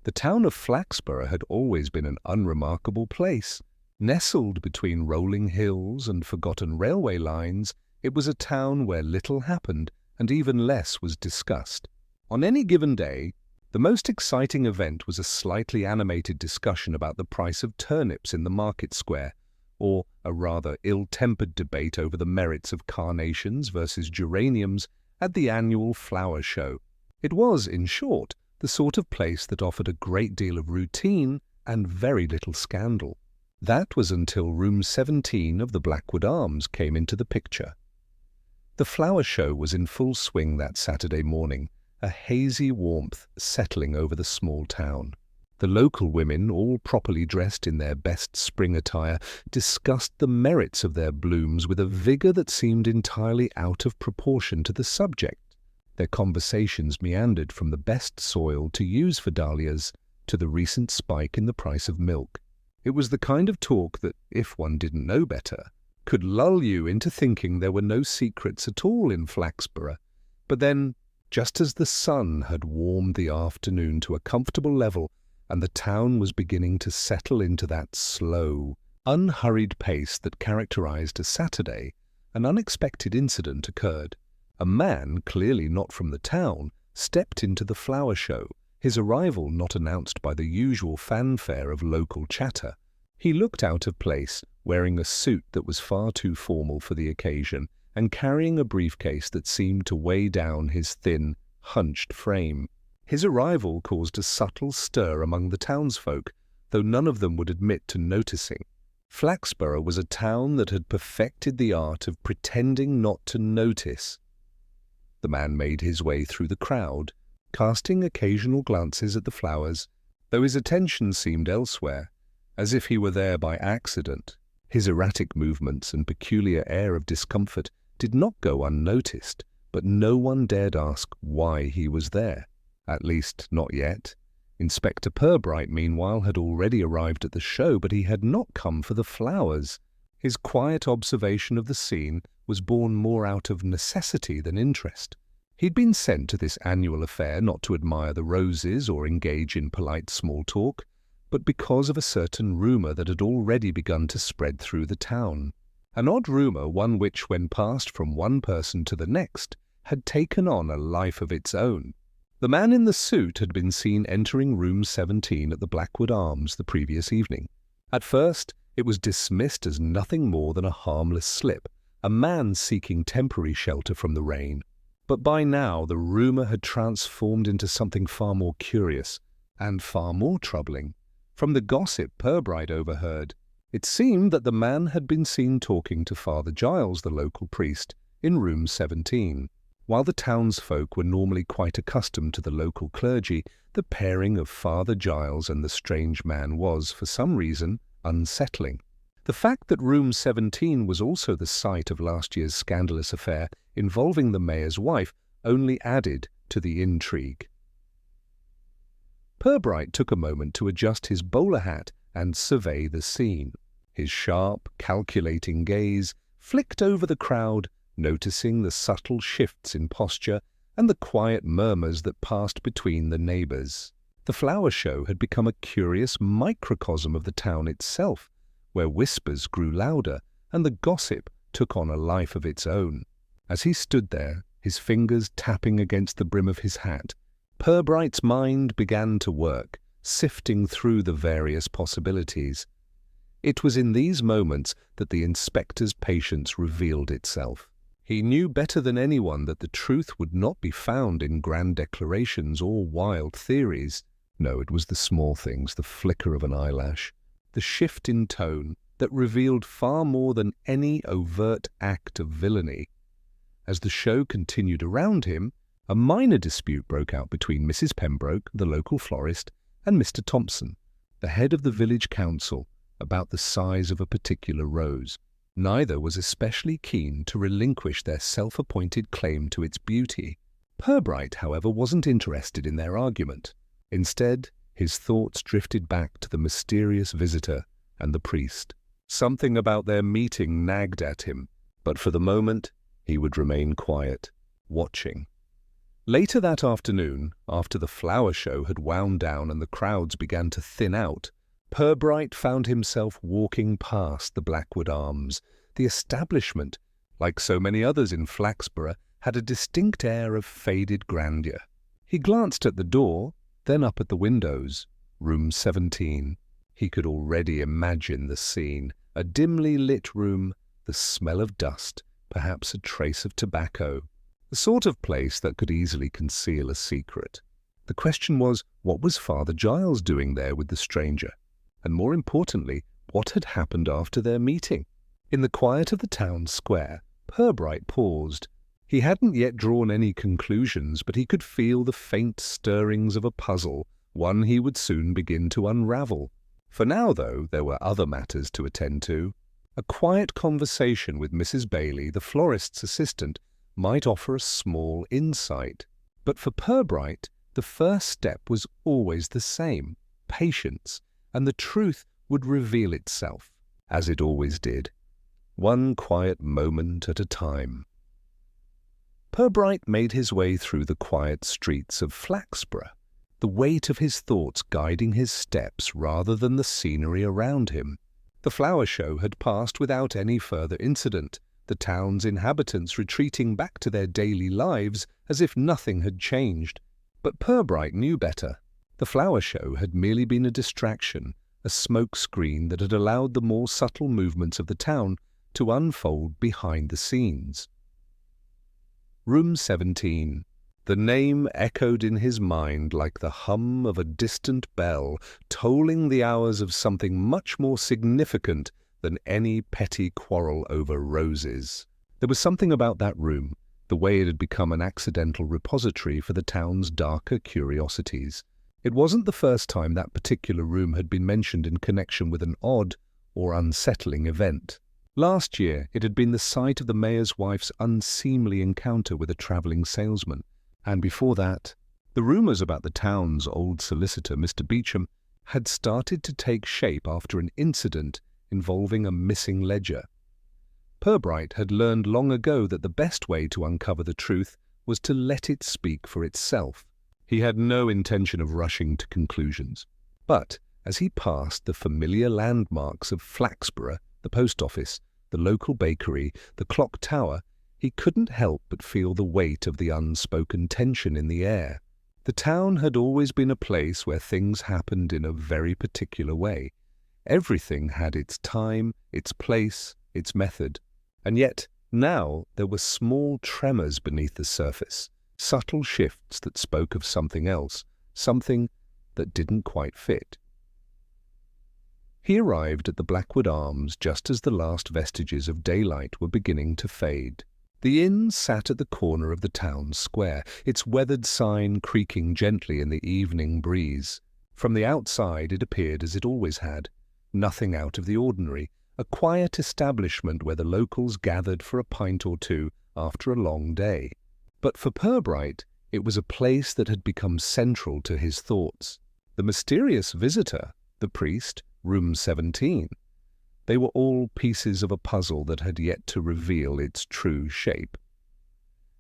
The town of Flaxborough had always been an unremarkable place. Nestled between rolling hills and forgotten railway lines, it was a town where little happened and even less was discussed. On any given day, the most exciting event was a slightly animated discussion about the price of turnips in the market square, or a rather ill-tempered debate over the merits of carnations versus geraniums at the annual flower show. It was, in short, the sort of place that offered a great deal of routine and very little scandal. That was until room 17 of the Blackwood Arms came into the picture. The flower show was in full swing that Saturday morning, a hazy warmth settling over the small town. The local women, all properly dressed in their best spring attire, discussed the merits of their blooms with a vigour that seemed entirely out of proportion to the subject. Their conversations meandered from the best soil to use for dahlias to the recent spike in the price of milk. It was the kind of talk that, if one didn't know better, could lull you into thinking there were no secrets at all in Flaxborough. But then, just as the sun had warmed the afternoon to a comfortable level and the town was beginning to settle into that slow, unhurried pace that characterized a Saturday, an unexpected incident occurred. A man, clearly not from the town, stepped into the flower show, his arrival not announced by the usual fanfare of local chatter. He looked out of place, wearing a suit that was far too formal for the occasion, and carrying a briefcase that seemed to weigh down his thin, hunched frame. His arrival caused a subtle stir among the townsfolk, though none of them would admit to noticing. Flaxborough was a town that had perfected the art of pretending not to notice. The man made his way through the crowd, casting occasional glances at the flowers, though his attention seemed elsewhere, as if he were there by accident. His erratic movements and peculiar air of discomfort did not go unnoticed, but no one dared ask why he was there. At least, not yet. Inspector Purbright, meanwhile, had already arrived at the show, but he had not come for the flowers. His quiet observation of the scene was born more out of necessity than interest. He'd been sent to this annual affair not to admire the roses or engage in polite small talk, but because of a certain rumour that had already begun to spread through the town. An odd rumour, one which, when passed from one person to the next, had taken on a life of its own. The man in the suit had been seen entering room 17 at the Blackwood Arms the previous evening. At first, it was dismissed as nothing more than a harmless slip, a man seeking temporary shelter from the rain. But by now the rumour had transformed into something far more curious and far more troubling. From the gossip Purbright overheard, it seemed that the man had been seen talking to Father Giles, the local priest, in room 17. While the townsfolk were normally quite accustomed to the local clergy, the pairing of Father Giles and the strange man was, for some reason, unsettling. The fact that room 17 was also the site of last year's scandalous affair involving the mayor's wife only added to the intrigue. Purbright took a moment to adjust his bowler hat and survey the scene. His sharp, calculating gaze flicked over the crowd, noticing the subtle shifts in posture and the quiet murmurs that passed between the neighbours. The flower show had become a curious microcosm of the town itself, where whispers grew louder and the gossip took on a life of its own. As he stood there, his fingers tapping against the brim of his hat, Purbright's mind began to work, sifting through the various possibilities. It was in these moments that the inspector's patience revealed itself. He knew better than anyone that the truth would not be found in grand declarations or wild theories. No, it was the small things, the flicker of an eyelash, the shift in tone that revealed far more than any overt act of villainy. As the show continued around him, a minor dispute broke out between Mrs. Pembroke, the local florist, and Mr. Thompson, the head of the village council, about the size of a particular rose. Neither was especially keen to relinquish their self-appointed claim to its beauty. Purbright, however, wasn't interested in their argument. Instead, his thoughts drifted back to the mysterious visitor and the priest. Something about their meeting nagged at him, but for the moment he would remain quiet, watching. Later that afternoon, after the flower show had wound down and the crowds began to thin out, Purbright found himself walking past the Blackwood Arms. The establishment, like so many others in Flaxborough, had a distinct air of faded grandeur. He glanced at the door, then up at the windows. Room 17. He could already imagine the scene. A dimly lit room, the smell of dust, perhaps a trace of tobacco. The sort of place that could easily conceal a secret. The question was, what was Father Giles doing there with the stranger? And more importantly, what had happened after their meeting? In the quiet of the town square, Purbright paused. He hadn't yet drawn any conclusions, but he could feel the faint stirrings of a puzzle, one he would soon begin to unravel. For now, though, there were other matters to attend to. A quiet conversation with Mrs. Bailey, the florist's assistant, might offer a small insight. But for Purbright, the first step was always the same: patience, and the truth would reveal itself, as it always did, one quiet moment at a time. Purbright made his way through the quiet streets of Flaxborough, the weight of his thoughts guiding his steps rather than the scenery around him. The flower show had passed without any further incident, the town's inhabitants retreating back to their daily lives as if nothing had changed. But Purbright knew better. The flower show had merely been a distraction, a smoke screen that had allowed the more subtle movements of the town to unfold behind the scenes. Room 17. The name echoed in his mind like the hum of a distant bell, tolling the hours of something much more significant than any petty quarrel over roses. There was something about that room, the way it had become an accidental repository for the town's darker curiosities. It wasn't the first time that particular room had been mentioned in connection with an odd or unsettling event. Last year, it had been the site of the mayor's wife's unseemly encounter with a travelling salesman, and before that, the rumours about the town's old solicitor, Mr. Beecham, had started to take shape after an incident involving a missing ledger. Purbright had learned long ago that the best way to uncover the truth was to let it speak for itself. He had no intention of rushing to conclusions. But as he passed the familiar landmarks of Flaxborough, the post office, the local bakery, the clock tower, he couldn't help but feel the weight of the unspoken tension in the air. The town had always been a place where things happened in a very particular way. Everything had its time, its place, its method. And yet, now there were small tremors beneath the surface, subtle shifts that spoke of something else, something that didn't quite fit. He arrived at the Blackwood Arms just as the last vestiges of daylight were beginning to fade. The inn sat at the corner of the town square, its weathered sign creaking gently in the evening breeze. From the outside it appeared as it always had, nothing out of the ordinary, a quiet establishment where the locals gathered for a pint or two after a long day. But for Purbright, it was a place that had become central to his thoughts. The mysterious visitor, the priest, Room 17. They were all pieces of a puzzle that had yet to reveal its true shape.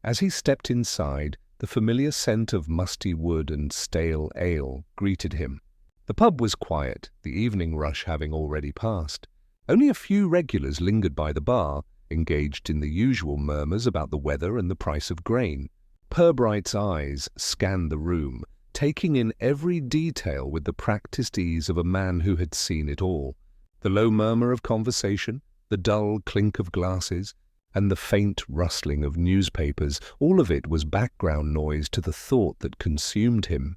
As he stepped inside, the familiar scent of musty wood and stale ale greeted him. The pub was quiet, the evening rush having already passed. Only a few regulars lingered by the bar, engaged in the usual murmurs about the weather and the price of grain. Purbright's eyes scanned the room, taking in every detail with the practiced ease of a man who had seen it all. The low murmur of conversation, the dull clink of glasses, and the faint rustling of newspapers, all of it was background noise to the thought that consumed him.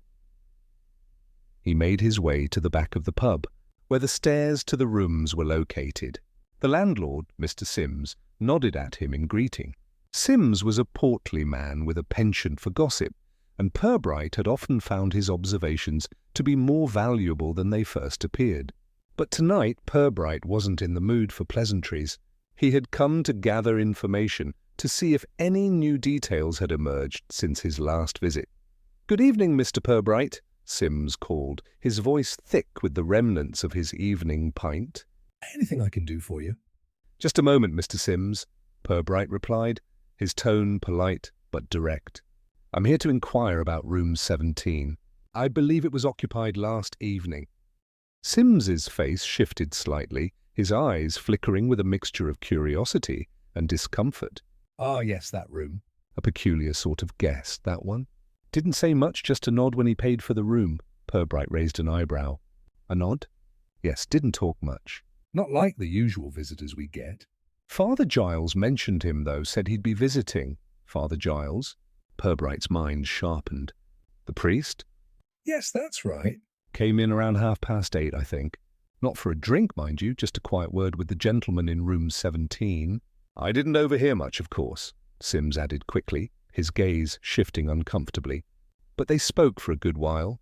He made his way to the back of the pub, where the stairs to the rooms were located. The landlord, Mr. Sims, nodded at him in greeting. Sims was a portly man with a penchant for gossip, and Purbright had often found his observations to be more valuable than they first appeared. But tonight Purbright wasn't in the mood for pleasantries. He had come to gather information to see if any new details had emerged since his last visit. "Good evening, Mr. Purbright," Sims called, his voice thick with the remnants of his evening pint. "Anything I can do for you?" "Just a moment, Mr. Sims," Purbright replied, his tone polite but direct. I'm here to inquire about room 17. I believe it was occupied last evening. Sims's face shifted slightly, his eyes flickering with a mixture of curiosity and discomfort. Ah, yes, that room. A peculiar sort of guess, that one. Didn't say much, just a nod when he paid for the room. Purbright raised an eyebrow. A nod? Yes, didn't talk much. Not like the usual visitors we get. Father Giles mentioned him, though, said he'd be visiting. Father Giles? Purbright's mind sharpened. The priest? Yes, that's right. Came in around 8:30, I think. Not for a drink, mind you, just a quiet word with the gentleman in room 17. I didn't overhear much, of course, Sims added quickly, his gaze shifting uncomfortably. But they spoke for a good while.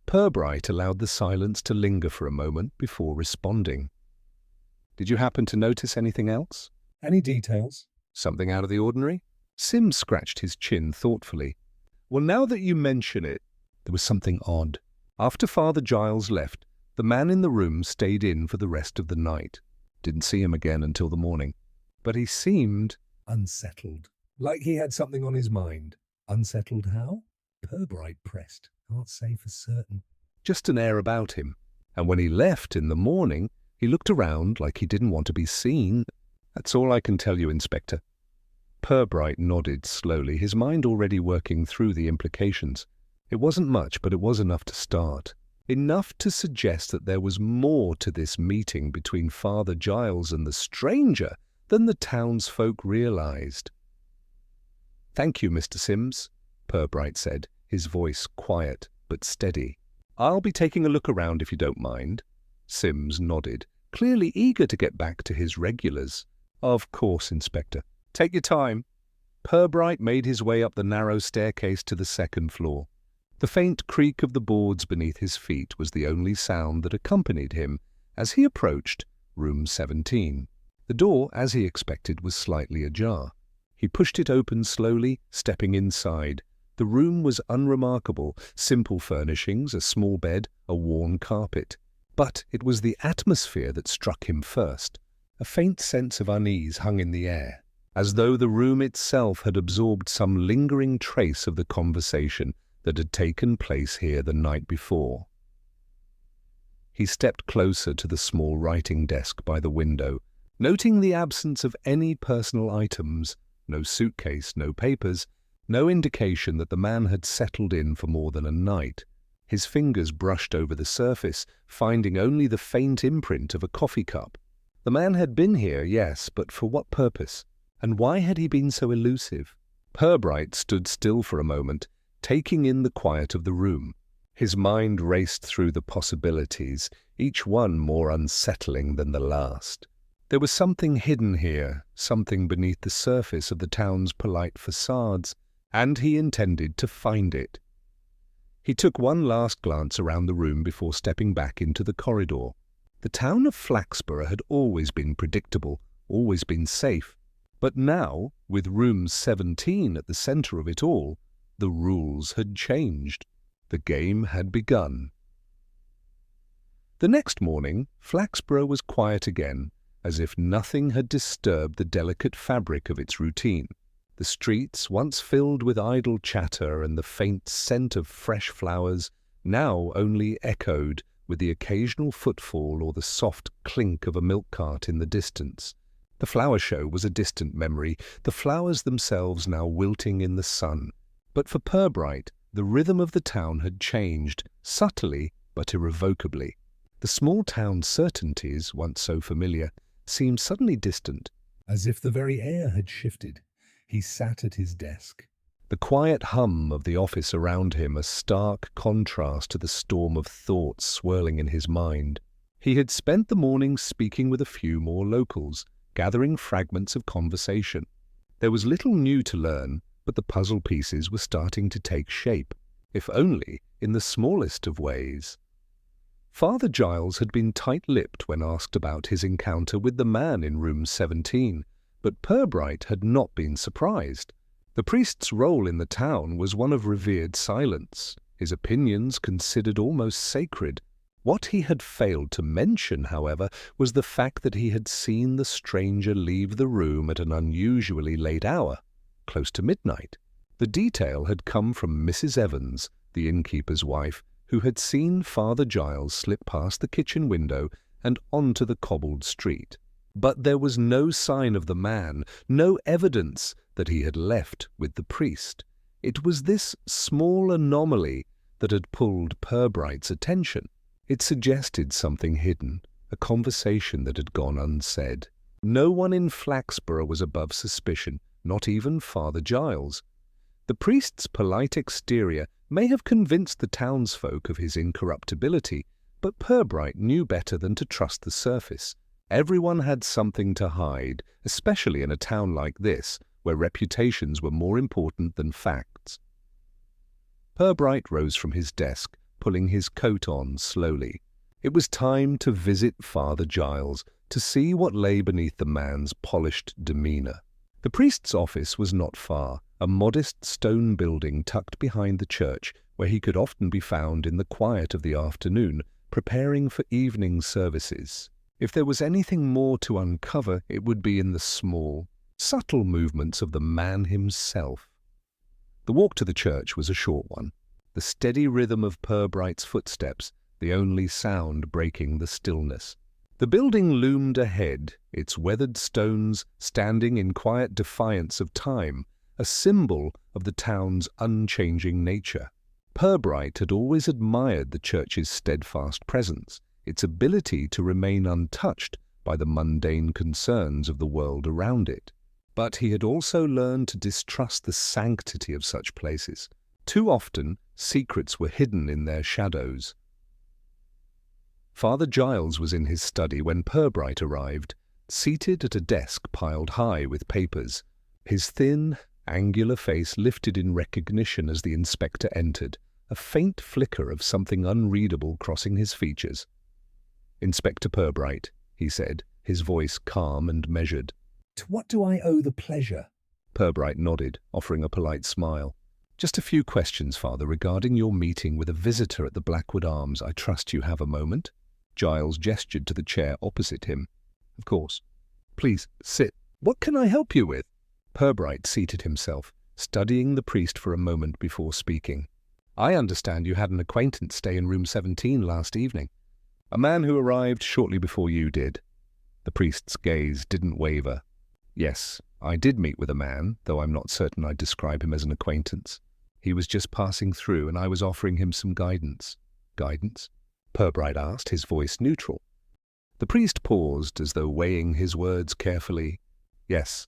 Purbright allowed the silence to linger for a moment before responding. Did you happen to notice anything else? Any details? Something out of the ordinary? Sims scratched his chin thoughtfully. Well, now that you mention it, there was something odd. After Father Giles left, the man in the room stayed in for the rest of the night. Didn't see him again until the morning. But he seemed Unsettled. Like he had something on his mind. Unsettled how? Purbright pressed. Can't say for certain. just an air about him. And when he left in the morning, he looked around like he didn't want to be seen. That's all I can tell you, Inspector. Purbright nodded slowly, his mind already working through the implications. It wasn't much, but it was enough to start. Enough to suggest that there was more to this meeting between Father Giles and the stranger than the townsfolk realized. "Thank you, Mr. Sims," Purbright said, his voice quiet but steady. "I'll be taking a look around if you don't mind." Sims nodded, clearly eager to get back to his regulars. "Of course, Inspector. Take your time." Purbright made his way up the narrow staircase to the second floor. The faint creak of the boards beneath his feet was the only sound that accompanied him as he approached room 17. The door, as he expected, was slightly ajar. He pushed it open slowly, stepping inside. The room was unremarkable, simple furnishings, a small bed, a worn carpet. But it was the atmosphere that struck him first. A faint sense of unease hung in the air, as though the room itself had absorbed some lingering trace of the conversation that had taken place here the night before. He stepped closer to the small writing desk by the window, noting the absence of any personal items, no suitcase, no papers, no indication that the man had settled in for more than a night. His fingers brushed over the surface, finding only the faint imprint of a coffee cup. The man had been here, yes, but for what purpose? And why had he been so elusive? Purbright stood still for a moment, taking in the quiet of the room. His mind raced through the possibilities, each one more unsettling than the last. There was something hidden here, something beneath the surface of the town's polite facades, and he intended to find it. He took one last glance around the room before stepping back into the corridor. The town of Flaxborough had always been predictable, always been safe. But now, with room 17 at the centre of it all, the rules had changed. The game had begun. The next morning, Flaxborough was quiet again, as if nothing had disturbed the delicate fabric of its routine. The streets, once filled with idle chatter and the faint scent of fresh flowers, now only echoed with the occasional footfall or the soft clink of a milk cart in the distance. The flower show was a distant memory, the flowers themselves now wilting in the sun. But for Purbright, the rhythm of the town had changed, subtly but irrevocably. The small town certainties, once so familiar, seemed suddenly distant. As if the very air had shifted, he sat at his desk. The quiet hum of the office around him a stark contrast to the storm of thoughts swirling in his mind. He had spent the morning speaking with a few more locals, gathering fragments of conversation. There was little new to learn, but the puzzle pieces were starting to take shape, if only in the smallest of ways. Father Giles had been tight-lipped when asked about his encounter with the man in room 17, but Purbright had not been surprised. The priest's role in the town was one of revered silence, his opinions considered almost sacred. What he had failed to mention, however, was the fact that he had seen the stranger leave the room at an unusually late hour, close to midnight. The The detail had come from Mrs. Evans, the innkeeper's wife, who had seen Father Giles slip past the kitchen window and onto the cobbled street. But there was no sign of the man, no evidence that he had left with the priest. It was this small anomaly that had pulled Purbright's attention. It suggested something hidden, a conversation that had gone unsaid. No one in Flaxborough was above suspicion, not even Father Giles. The priest's polite exterior may have convinced the townsfolk of his incorruptibility, but Purbright knew better than to trust the surface. Everyone had something to hide, especially in a town like this, where reputations were more important than facts. Purbright rose from his desk, pulling his coat on slowly. It was time to visit Father Giles, to see what lay beneath the man's polished demeanour. The priest's office was not far, a modest stone building tucked behind the church, where he could often be found in the quiet of the afternoon, preparing for evening services. If there was anything more to uncover, it would be in the small, subtle movements of the man himself. The walk to the church was a short one, the steady rhythm of Purbright's footsteps, the only sound breaking the stillness. The building loomed ahead, its weathered stones standing in quiet defiance of time, a symbol of the town's unchanging nature. Purbright had always admired the church's steadfast presence, its ability to remain untouched by the mundane concerns of the world around it. But he had also learned to distrust the sanctity of such places. Too often, secrets were hidden in their shadows. Father Giles was in his study when Purbright arrived, seated at a desk piled high with papers. His thin, angular face lifted in recognition as the inspector entered, a faint flicker of something unreadable crossing his features. "Inspector Purbright," he said, his voice calm and measured. To what do I owe the pleasure? Purbright nodded, offering a polite smile. "Just a few questions, Father, regarding your meeting with a visitor at the Blackwood Arms. I trust you have a moment?" Giles gestured to the chair opposite him. "Of course. Please, sit. What can I help you with?" Purbright seated himself, studying the priest for a moment before speaking. "I understand you had an acquaintance stay in room 17 last evening. A man who arrived shortly before you did." The priest's gaze didn't waver. "Yes, I did meet with a man, though I'm not certain I'd describe him as an acquaintance. He was just passing through, and I was offering him some guidance." "Guidance?" Purbright asked, his voice neutral. The priest paused, as though weighing his words carefully. "Yes,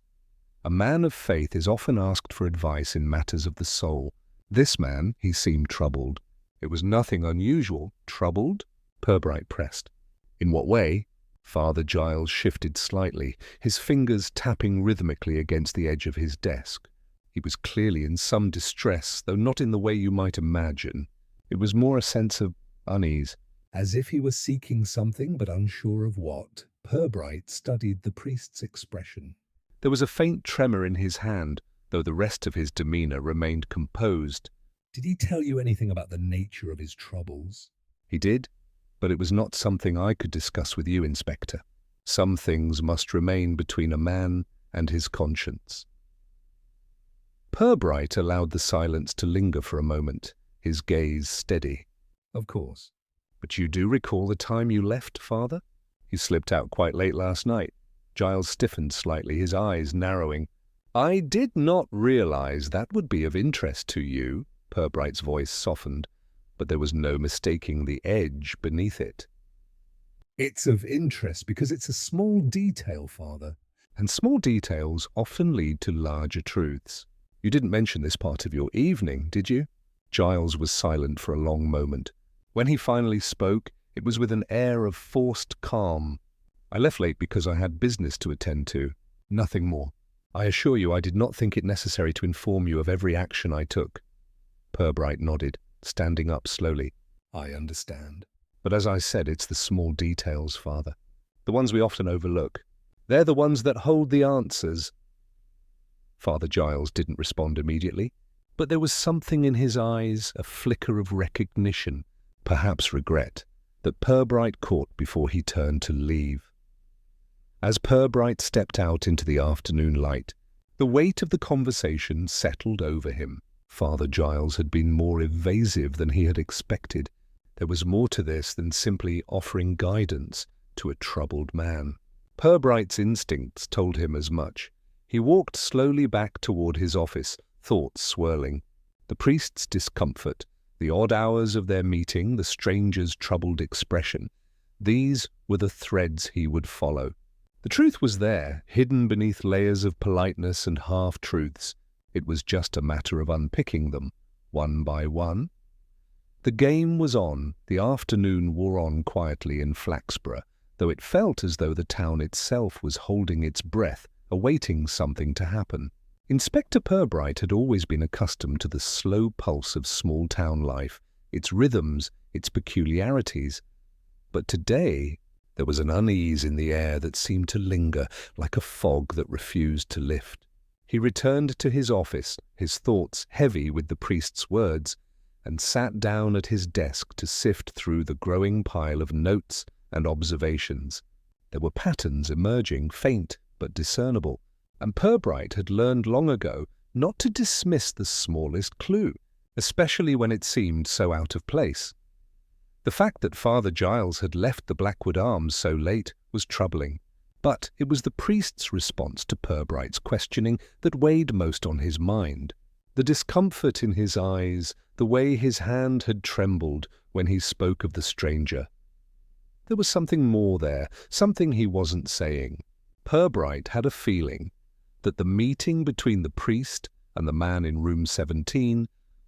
a man of faith is often asked for advice in matters of the soul. This man," he seemed troubled. "It was nothing unusual." "Troubled?" Purbright pressed. "In what way?" Father Giles shifted slightly, his fingers tapping rhythmically against the edge of his desk. He was clearly in some distress, though not in the way you might imagine. It was more a sense of unease. As if he were seeking something but unsure of what, Purbright studied the priest's expression. There was a faint tremor in his hand, though the rest of his demeanour remained composed. "Did he tell you anything about the nature of his troubles?" "He did, but it was not something I could discuss with you, Inspector. Some things must remain between a man and his conscience." Purbright allowed the silence to linger for a moment, his gaze steady. "Of course." "But you do recall the time you left, Father? You slipped out quite late last night." Giles stiffened slightly, his eyes narrowing. "I did not realize that would be of interest to you." Purbright's voice softened, but there was no mistaking the edge beneath it. "It's of interest because it's a small detail, Father." "And small details often lead to larger truths. You didn't mention this part of your evening, did you?" Giles was silent for a long moment. When he finally spoke, it was with an air of forced calm. "I left late because I had business to attend to. Nothing more. I assure you I did not think it necessary to inform you of every action I took." Purbright nodded, standing up slowly. "I understand." "But as I said, it's the small details, Father. The ones we often overlook. They're the ones that hold the answers." Father Giles didn't respond immediately, but there was something in his eyes, a flicker of recognition, perhaps regret, that Purbright caught before he turned to leave. As Purbright stepped out into the afternoon light, the weight of the conversation settled over him. Father Giles had been more evasive than he had expected. There was more to this than simply offering guidance to a troubled man. Purbright's instincts told him as much. He walked slowly back toward his office, thoughts swirling. The priest's discomfort, the odd hours of their meeting, the stranger's troubled expression, these were the threads he would follow. The truth was there, hidden beneath layers of politeness and half-truths. It was just a matter of unpicking them, one by one. The game was on. The afternoon wore on quietly in Flaxborough, though it felt as though the town itself was holding its breath, awaiting something to happen. Inspector Purbright had always been accustomed to the slow pulse of small-town life, its rhythms, its peculiarities. But today there was an unease in the air that seemed to linger, like a fog that refused to lift. He returned to his office, his thoughts heavy with the priest's words, and sat down at his desk to sift through the growing pile of notes and observations. There were patterns emerging, faint but discernible, and Purbright had learned long ago not to dismiss the smallest clue, especially when it seemed so out of place. The fact that Father Giles had left the Blackwood Arms so late was troubling, but it was the priest's response to Purbright's questioning that weighed most on his mind. The discomfort in his eyes, the way his hand had trembled when he spoke of the stranger. There was something more there, something he wasn't saying. Purbright had a feeling that the meeting between the priest and the man in room 17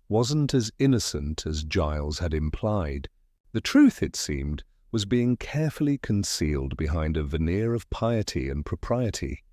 wasn't as innocent as Giles had implied. The truth, it seemed, was being carefully concealed behind a veneer of piety and propriety.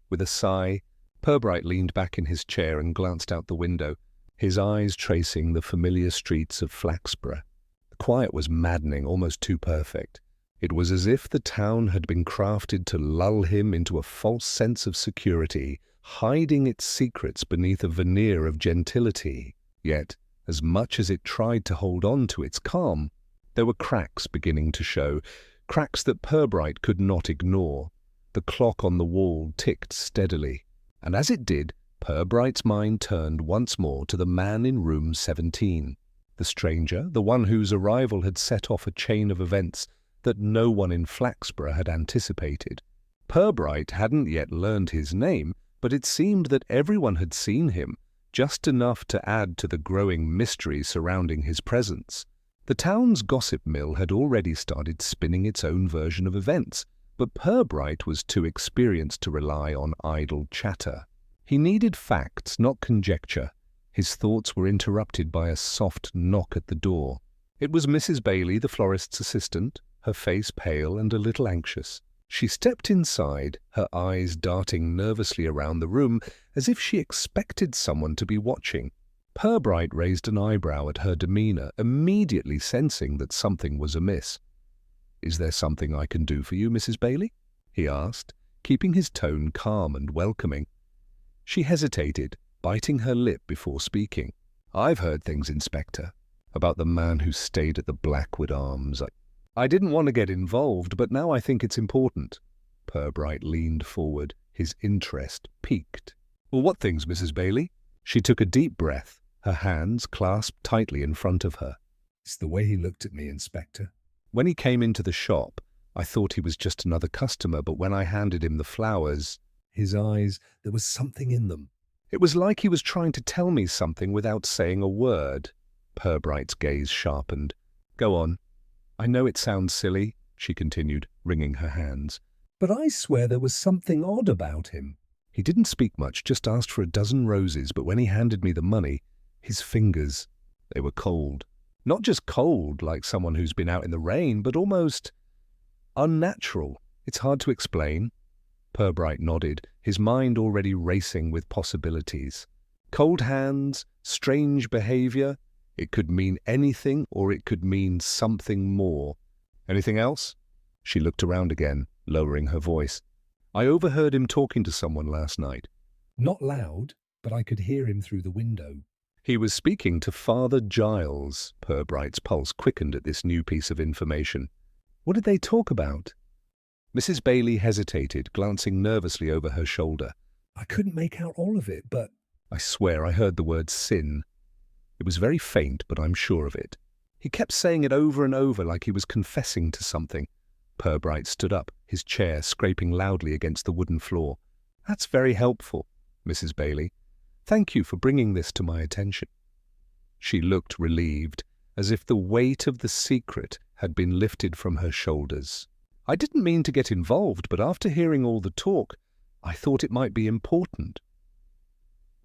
With a sigh, Purbright leaned back in his chair and glanced out the window, his eyes tracing the familiar streets of Flaxborough. The quiet was maddening, almost too perfect. It was as if the town had been crafted to lull him into a false sense of security, hiding its secrets beneath a veneer of gentility. Yet, as much as it tried to hold on to its calm, there were cracks beginning to show, cracks that Purbright could not ignore. The clock on the wall ticked steadily, and as it did, Purbright's mind turned once more to the man in room 17. The stranger, the one whose arrival had set off a chain of events that no one in Flaxborough had anticipated. Purbright hadn't yet learned his name, but it seemed that everyone had seen him, just enough to add to the growing mystery surrounding his presence. The town's gossip mill had already started spinning its own version of events, but Purbright was too experienced to rely on idle chatter. He needed facts, not conjecture. His thoughts were interrupted by a soft knock at the door. It was Mrs. Bailey, the florist's assistant, her face pale and a little anxious. She stepped inside, her eyes darting nervously around the room as if she expected someone to be watching. Purbright raised an eyebrow at her demeanor, immediately sensing that something was amiss. "Is there something I can do for you, Mrs. Bailey?" he asked, keeping his tone calm and welcoming. She hesitated, biting her lip before speaking. "I've heard things, Inspector, about the man who stayed at the Blackwood Arms. I didn't want to get involved, but now I think it's important." Purbright leaned forward, his interest piqued. "Well, what things, Mrs. Bailey?" She took a deep breath, her hands clasped tightly in front of her. "It's the way he looked at me, Inspector. When he came into the shop, I thought he was just another customer, but when I handed him the flowers, His eyes, there was something in them. it was like he was trying to tell me something without saying a word." Purbright's gaze sharpened. "Go on. I know it sounds silly," she continued, wringing her hands. But I swear there was something odd about him." "He didn't speak much, just asked for a dozen roses, but when he handed me the money, his fingers, they were cold. Not just cold, like someone who's been out in the rain, but almost unnatural. It's hard to explain." Purbright nodded, his mind already racing with possibilities. Cold hands, strange behavior. It could mean anything, or it could mean something more. "Anything else?" She looked around again, lowering her voice. "I overheard him talking to someone last night." Not loud, but I could hear him through the window. "He was speaking to Father Giles." Purbright's pulse quickened at this new piece of information. "What did they talk about?" Mrs. Bailey hesitated, glancing nervously over her shoulder. I couldn't make out all of it, but I swear I heard the word sin. It was very faint, but I'm sure of it. He kept saying it over and over like he was confessing to something. Purbright stood up, his chair scraping loudly against the wooden floor. That's very helpful, Mrs. Bailey. Thank you for bringing this to my attention. She looked relieved, as if the weight of the secret had been lifted from her shoulders. I didn't mean to get involved, but after hearing all the talk, I thought it might be important.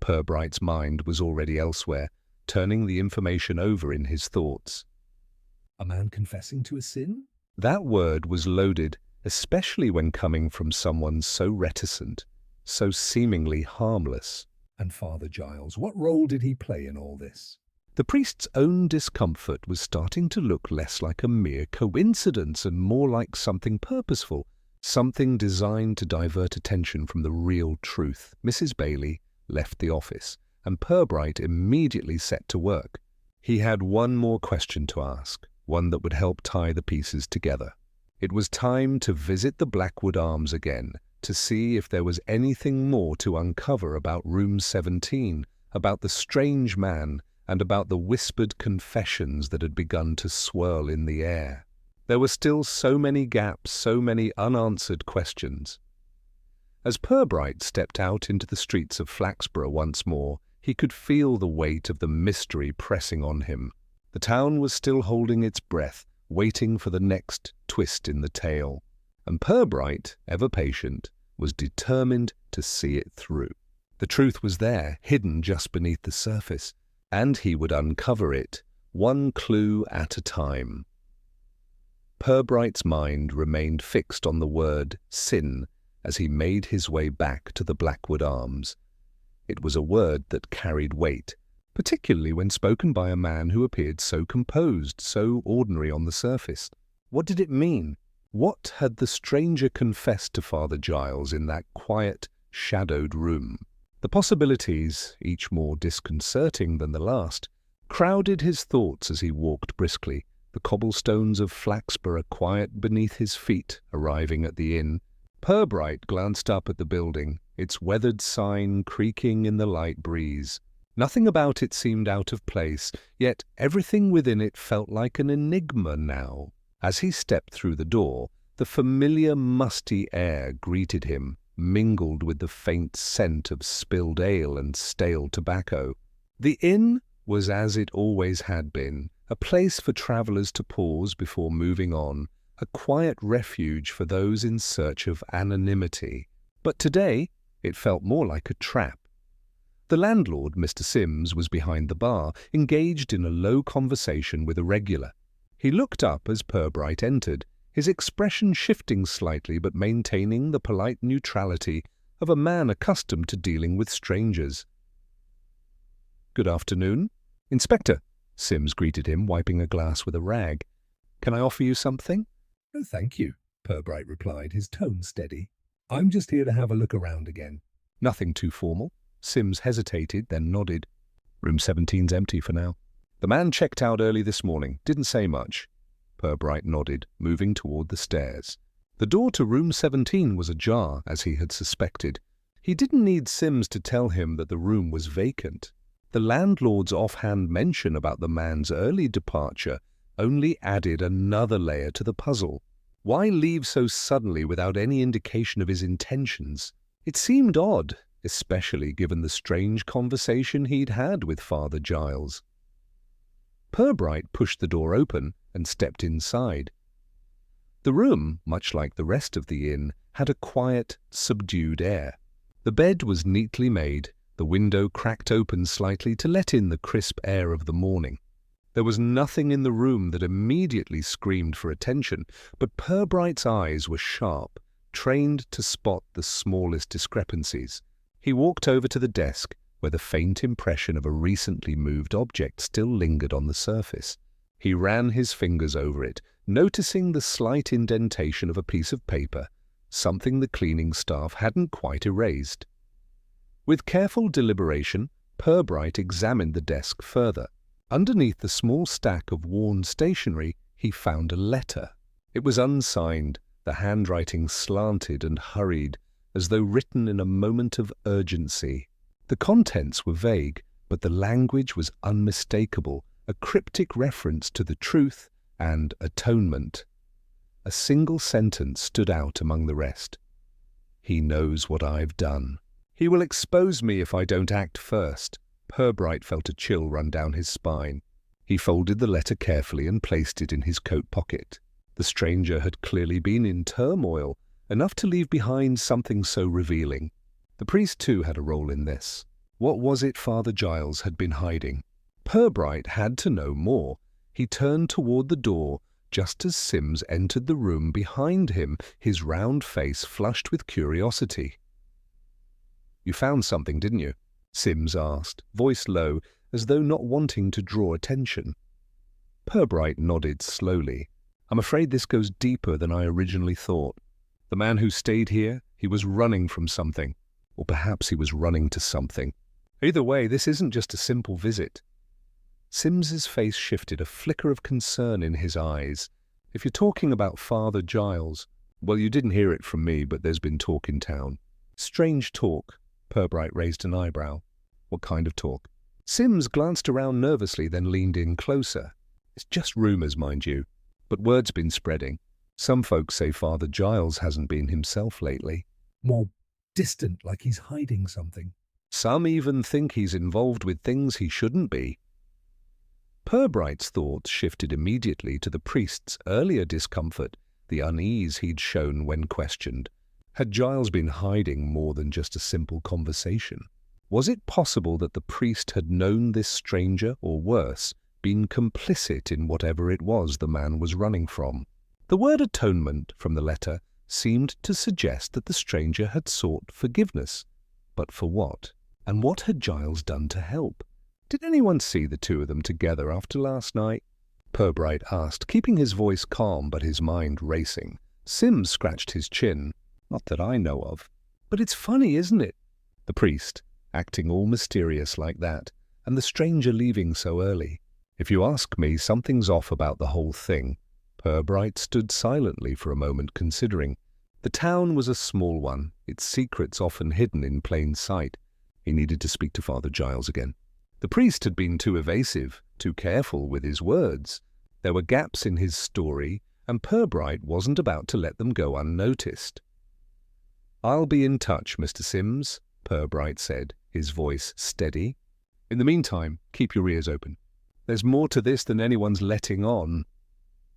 Purbright's mind was already elsewhere, turning the information over in his thoughts. A man confessing to a sin? That word was loaded, especially when coming from someone so reticent, so seemingly harmless. And Father Giles, what role did he play in all this? The priest's own discomfort was starting to look less like a mere coincidence and more like something purposeful, something designed to divert attention from the real truth. Mrs. Bailey left the office, and Purbright immediately set to work. He had one more question to ask, one that would help tie the pieces together. It was time to visit the Blackwood Arms again, to see if there was anything more to uncover about Room 17, about the strange man, and about the whispered confessions that had begun to swirl in the air. There were still so many gaps, so many unanswered questions. As Purbright stepped out into the streets of Flaxborough once more, he could feel the weight of the mystery pressing on him. The town was still holding its breath, waiting for the next twist in the tale. And Purbright, ever patient, was determined to see it through. The truth was there, hidden just beneath the surface, and he would uncover it, one clue at a time. Purbright's mind remained fixed on the word sin as he made his way back to the Blackwood Arms. It was a word that carried weight, particularly when spoken by a man who appeared so composed, so ordinary on the surface. What did it mean? What had the stranger confessed to Father Giles in that quiet, shadowed room? The possibilities, each more disconcerting than the last, crowded his thoughts as he walked briskly, the cobblestones of Flaxborough quiet beneath his feet, arriving at the inn. Purbright glanced up at the building, its weathered sign creaking in the light breeze. Nothing about it seemed out of place, yet everything within it felt like an enigma now. As he stepped through the door, the familiar musty air greeted him, mingled with the faint scent of spilled ale and stale tobacco. The inn was as it always had been, a place for travellers to pause before moving on, a quiet refuge for those in search of anonymity. But today it felt more like a trap. The landlord, Mr. Sims, was behind the bar, engaged in a low conversation with a regular. He looked up as Purbright entered, his expression shifting slightly but maintaining the polite neutrality of a man accustomed to dealing with strangers. "Good afternoon, Inspector," Sims greeted him, wiping a glass with a rag. "Can I offer you something?" "No, thank you," Purbright replied, his tone steady. "I'm just here to have a look around again." "Nothing too formal." Sims hesitated, then nodded. "Room 17's empty for now. The man checked out early this morning, didn't say much." Purbright nodded, moving toward the stairs. The door to room 17 was ajar, as he had suspected. He didn't need Sims to tell him that the room was vacant. The landlord's offhand mention about the man's early departure only added another layer to the puzzle. Why leave so suddenly without any indication of his intentions? It seemed odd, especially given the strange conversation he'd had with Father Giles. Purbright pushed the door open and stepped inside. The room, much like the rest of the inn, had a quiet, subdued air. The bed was neatly made, the window cracked open slightly to let in the crisp air of the morning. There was nothing in the room that immediately screamed for attention, but Purbright's eyes were sharp, trained to spot the smallest discrepancies. He walked over to the desk, where the faint impression of a recently moved object still lingered on the surface. He ran his fingers over it, noticing the slight indentation of a piece of paper, something the cleaning staff hadn't quite erased. With careful deliberation, Purbright examined the desk further. Underneath the small stack of worn stationery, he found a letter. It was unsigned, the handwriting slanted and hurried, as though written in a moment of urgency. The contents were vague, but the language was unmistakable, a cryptic reference to the truth and atonement. A single sentence stood out among the rest. "He knows what I've done. He will expose me if I don't act first." Purbright felt a chill run down his spine. He folded the letter carefully and placed it in his coat pocket. The stranger had clearly been in turmoil, enough to leave behind something so revealing. The priest too had a role in this. What was it Father Giles had been hiding? Purbright had to know more. He turned toward the door just as Sims entered the room behind him, his round face flushed with curiosity. "You found something, didn't you?" Sims asked, voice low, as though not wanting to draw attention. Purbright nodded slowly. "I'm afraid this goes deeper than I originally thought. The man who stayed here, he was running from something. Or perhaps he was running to something. Either way, this isn't just a simple visit." Sims's face shifted, a flicker of concern in his eyes. "If you're talking about Father Giles, well, you didn't hear it from me, but there's been talk in town." "Strange talk." Purbright raised an eyebrow. "What kind of talk?" Sims glanced around nervously, then leaned in closer. "It's just rumors, mind you, but word's been spreading. Some folks say Father Giles hasn't been himself lately. More distant, like he's hiding something. Some even think he's involved with things he shouldn't be." Purbright's thoughts shifted immediately to the priest's earlier discomfort, the unease he'd shown when questioned. Had Giles been hiding more than just a simple conversation? Was it possible that the priest had known this stranger, or worse, been complicit in whatever it was the man was running from? The word atonement from the letter seemed to suggest that the stranger had sought forgiveness. But for what? And what had Giles done to help? Did anyone see the two of them together after last night? Purbright asked, keeping his voice calm but his mind racing. Sims scratched his chin. "Not that I know of. But it's funny, isn't it?" The priest, acting all mysterious like that, and the stranger leaving so early. "If you ask me, something's off about the whole thing." Purbright stood silently for a moment, considering. The town was a small one, its secrets often hidden in plain sight. He needed to speak to Father Giles again. The priest had been too evasive, too careful with his words. There were gaps in his story, and Purbright wasn't about to let them go unnoticed. "I'll be in touch, Mr. Sims," Purbright said, his voice steady. "In the meantime, keep your ears open. There's more to this than anyone's letting on."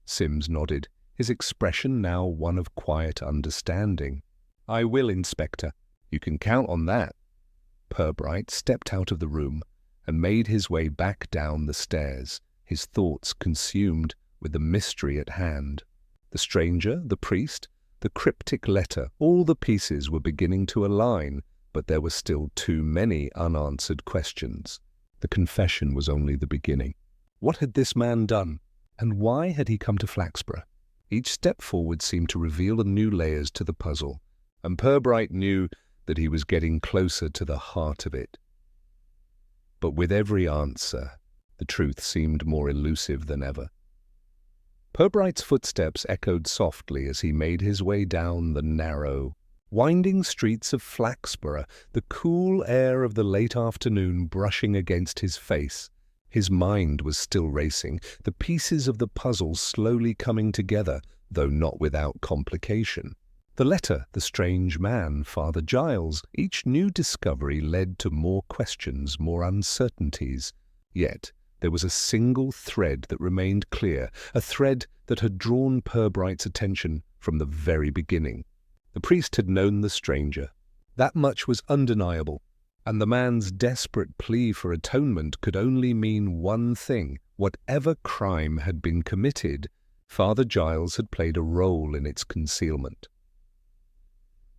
Sims nodded, his expression now one of quiet understanding. "I will, Inspector. You can count on that." Purbright stepped out of the room and made his way back down the stairs, his thoughts consumed with the mystery at hand. The stranger, the priest, the cryptic letter, all the pieces were beginning to align, but there were still too many unanswered questions. The confession was only the beginning. What had this man done? And why had he come to Flaxborough? Each step forward seemed to reveal new layers to the puzzle, and Purbright knew that he was getting closer to the heart of it. But with every answer, the truth seemed more elusive than ever. Purbright's footsteps echoed softly as he made his way down the narrow, winding streets of Flaxborough, the cool air of the late afternoon brushing against his face. His mind was still racing, the pieces of the puzzle slowly coming together, though not without complication. The letter, the strange man, Father Giles, each new discovery led to more questions, more uncertainties. Yet there was a single thread that remained clear, a thread that had drawn Purbright's attention from the very beginning. The priest had known the stranger. That much was undeniable, and the man's desperate plea for atonement could only mean one thing. Whatever crime had been committed, Father Giles had played a role in its concealment.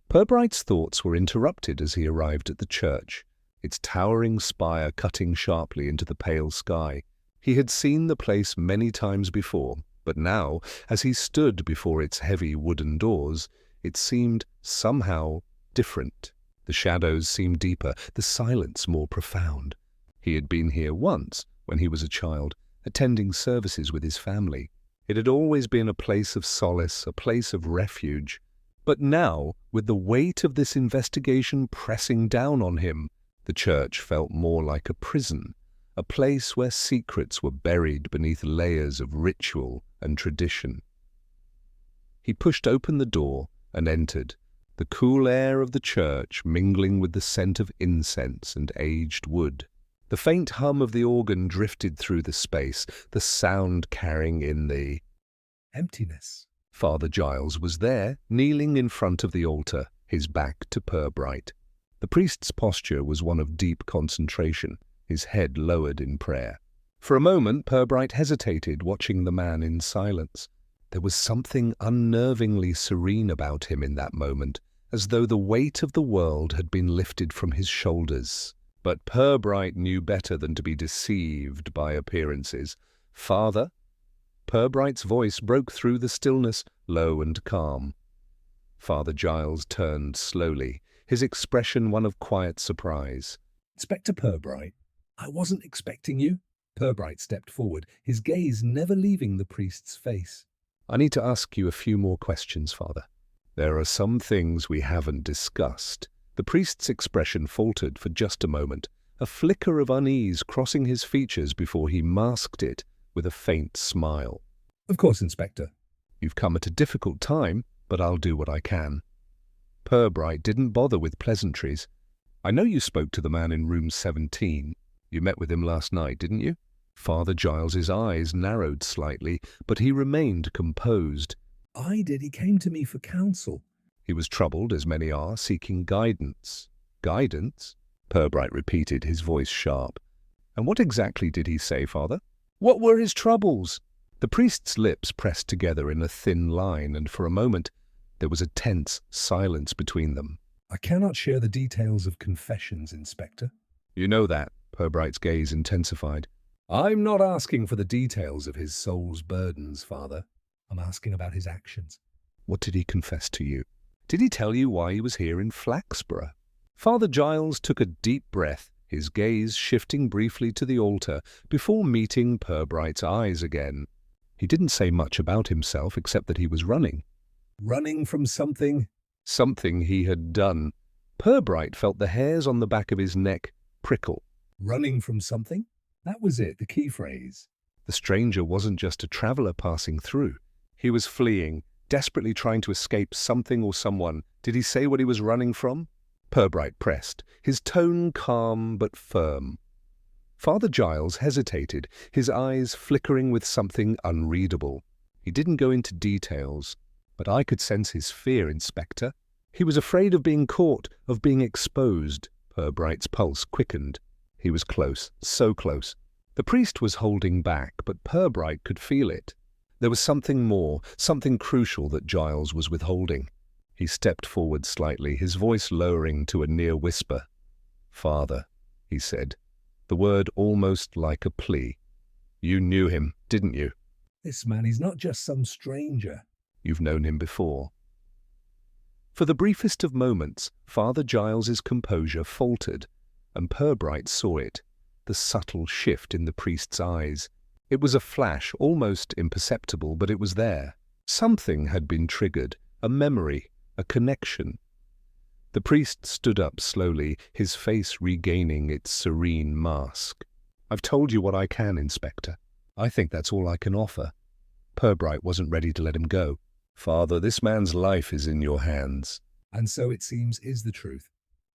Purbright's thoughts were interrupted as he arrived at the church, its towering spire cutting sharply into the pale sky. He had seen the place many times before, but now, as he stood before its heavy wooden doors, it seemed somehow different. The shadows seemed deeper, the silence more profound. He had been here once, when he was a child, attending services with his family. It had always been a place of solace, a place of refuge. But now, with the weight of this investigation pressing down on him, The church felt more like a prison, a place where secrets were buried beneath layers of ritual and tradition. He pushed open the door and entered, the cool air of the church mingling with the scent of incense and aged wood. The faint hum of the organ drifted through the space, the sound carrying in the emptiness. Father Giles was there, kneeling in front of the altar, his back to Purbright. The priest's posture was one of deep concentration, his head lowered in prayer. For a moment, Purbright hesitated, watching the man in silence. There was something unnervingly serene about him in that moment, as though the weight of the world had been lifted from his shoulders. But Purbright knew better than to be deceived by appearances. "Father?" Purbright's voice broke through the stillness, low and calm. Father Giles turned slowly, his expression one of quiet surprise. "Inspector Purbright, I wasn't expecting you." Purbright stepped forward, his gaze never leaving the priest's face. "I need to ask you a few more questions, Father. There are some things we haven't discussed." The priest's expression faltered for just a moment, a flicker of unease crossing his features before he masked it with a faint smile. "Of course, Inspector." "You've come at a difficult time, but I'll do what I can." Purbright didn't bother with pleasantries. "I know you spoke to the man in room 17. You met with him last night, didn't you?" Father Giles's eyes narrowed slightly, but he remained composed. "I did. He came to me for counsel." He was troubled, as many are, seeking guidance. "Guidance?" Purbright repeated, his voice sharp. "And what exactly did he say, Father? What were his troubles?" The priest's lips pressed together in a thin line, and for a moment there was a tense silence between them. "I cannot share the details of confessions, Inspector." "You know that." Purbright's gaze intensified. "I'm not asking for the details of his soul's burdens, Father. I'm asking about his actions." "What did he confess to you? Did he tell you why he was here in Flaxborough?" Father Giles took a deep breath, his gaze shifting briefly to the altar before meeting Purbright's eyes again. He didn't say much about himself except that he was running. "Running from something?" Something he had done. Purbright felt the hairs on the back of his neck prickle. "Running from something?" That was it, the key phrase. The stranger wasn't just a traveller passing through. He was fleeing, desperately trying to escape something or someone. Did he say what he was running from? Purbright pressed, his tone calm but firm. Father Giles hesitated, his eyes flickering with something unreadable. He didn't go into details, but I could sense his fear, Inspector. He was afraid of being caught, of being exposed. Purbright's pulse quickened. He was close, so close. The priest was holding back, but Purbright could feel it. There was something more, something crucial that Giles was withholding. He stepped forward slightly, his voice lowering to a near whisper. "Father," he said, the word almost like a plea. "You knew him, didn't you?" "This man, he's not just some stranger." "You've known him before." For the briefest of moments, Father Giles's composure faltered, and Purbright saw it, the subtle shift in the priest's eyes. It was a flash, almost imperceptible, but it was there. Something had been triggered, a memory, a connection. The priest stood up slowly, his face regaining its serene mask. "I've told you what I can, Inspector. I think that's all I can offer." Purbright wasn't ready to let him go. "Father, this man's life is in your hands." "And so it seems is the truth.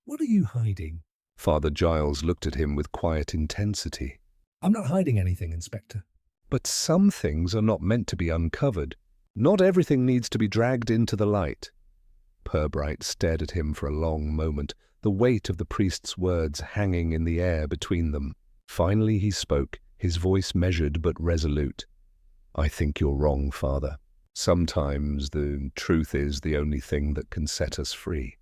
What are you hiding?" Father Giles looked at him with quiet intensity. "I'm not hiding anything, Inspector." "But some things are not meant to be uncovered. Not everything needs to be dragged into the light." Purbright stared at him for a long moment, the weight of the priest's words hanging in the air between them. Finally he spoke, his voice measured but resolute. "I think you're wrong, Father. Sometimes the truth is the only thing that can set us free."